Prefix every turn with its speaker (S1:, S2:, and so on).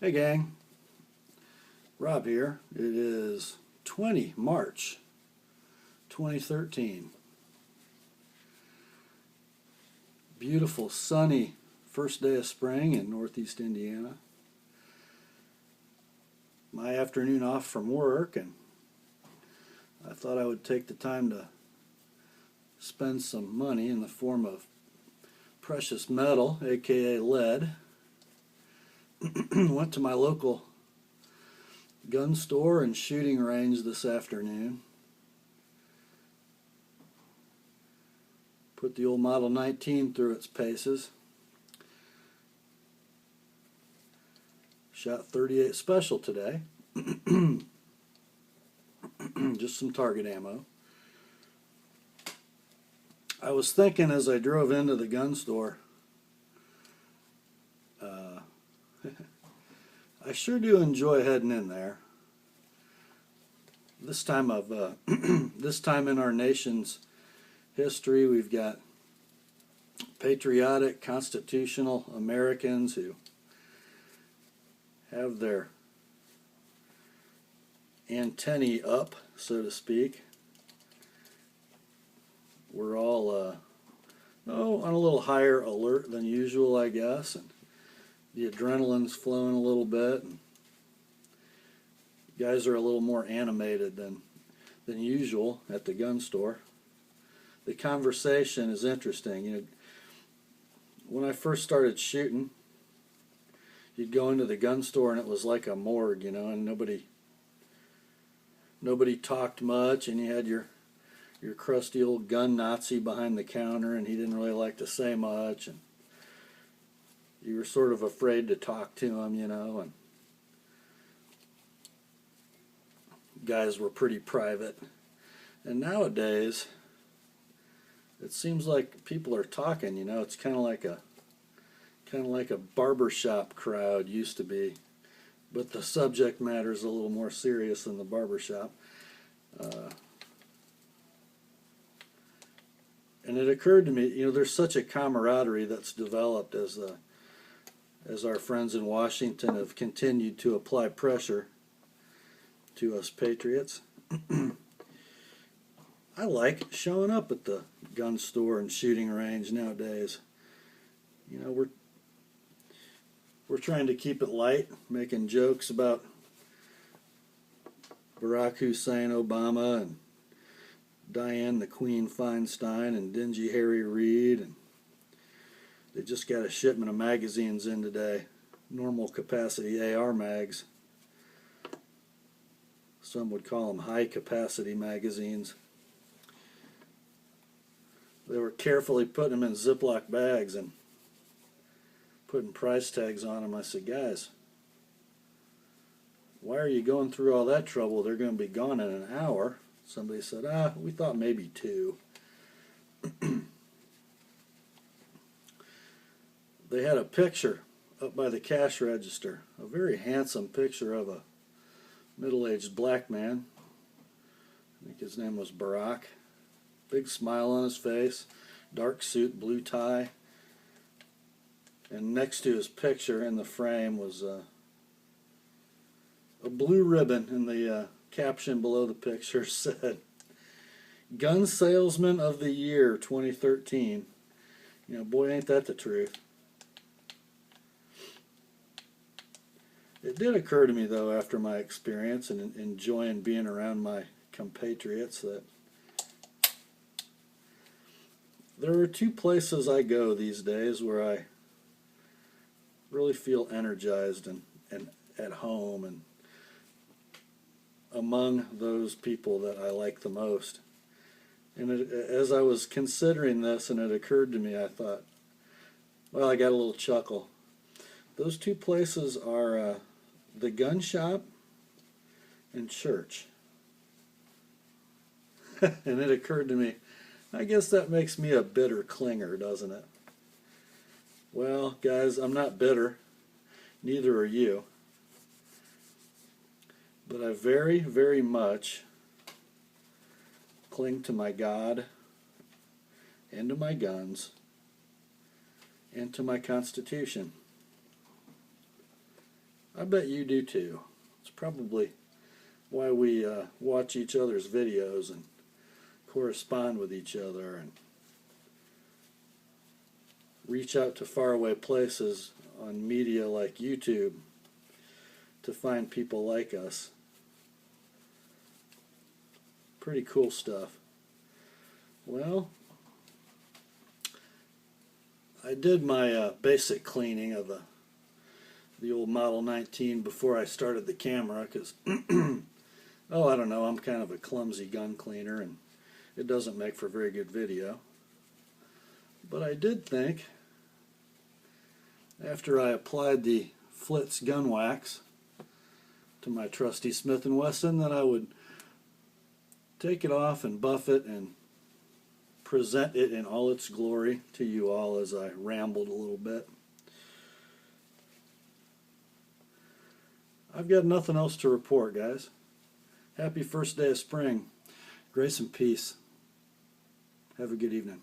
S1: Hey gang, Rob here. It is March 2013. Beautiful sunny first day of spring in Northeast Indiana. My afternoon off from work, and I thought I would take the time to spend some money in the form of precious metal, aka lead. Went to my local gun store and shooting range this afternoon. Put the old Model 19 through its paces. Shot 38 special today. Just some target ammo. I was thinking as I drove into the gun store, I sure do enjoy heading in there. This time in our nation's history, we've got patriotic, constitutional Americans who have their antennae up, so to speak. We're all on a little higher alert than usual, I guess, and the adrenaline's flowing a little bit, and guys are a little more animated than usual at the gun store. The conversation is interesting. You know, when I first started shooting, you'd go into the gun store and it was like a morgue, you know, and nobody talked much, and you had your crusty old gun Nazi behind the counter, and he didn't really like to say much, and you were sort of afraid to talk to him, you know, and guys were pretty private. And nowadays, it seems like people are talking, you know. It's kind of like a barbershop crowd used to be, but the subject matter is a little more serious than the barbershop. And it occurred to me, you know, there's such a camaraderie that's developed as our friends in Washington have continued to apply pressure to us patriots. I like showing up at the gun store and shooting range nowadays. You know, we're trying to keep it light, making jokes about Barack Hussein Obama and Diane the Queen Feinstein and Dingy Harry Reid, and they just got a shipment of magazines in today, normal capacity AR mags. Some would call them high capacity magazines. They were carefully putting them in Ziploc bags and putting price tags on them. I said, guys, why are you going through all that trouble? They're going to be gone in an hour. Somebody said, we thought maybe 2. They had a picture up by the cash register, a very handsome picture of a middle-aged black man. I think his name was Barack. Big smile on his face, dark suit, blue tie. And next to his picture in the frame was a blue ribbon, and the caption below the picture said, "Gun Salesman of the Year 2013. You know, boy, ain't that the truth. It did occur to me, though, after my experience and enjoying being around my compatriots, that there are 2 places I go these days where I really feel energized and at home and among those people that I like the most. And as I was considering this and it occurred to me, I thought, well, I got a little chuckle. Those 2 places are the gun shop and church. And it occurred to me, I guess that makes me a bitter clinger, doesn't it? Well, guys, I'm not bitter. Neither are you. But I very, very much cling to my God and to my guns and to my Constitution. I bet you do too. It's probably why we watch each other's videos and correspond with each other and reach out to faraway places on media like YouTube to find people like us. Pretty cool stuff. Well, I did my basic cleaning of the old Model 19 before I started the camera because, oh, I don't know, I'm kind of a clumsy gun cleaner and it doesn't make for very good video. But I did think, after I applied the Flitz gun wax to my trusty Smith Wesson, that I would take it off and buff it and present it in all its glory to you all as I rambled a little bit. I've got nothing else to report, guys. Happy first day of spring. Grace and peace. Have a good evening.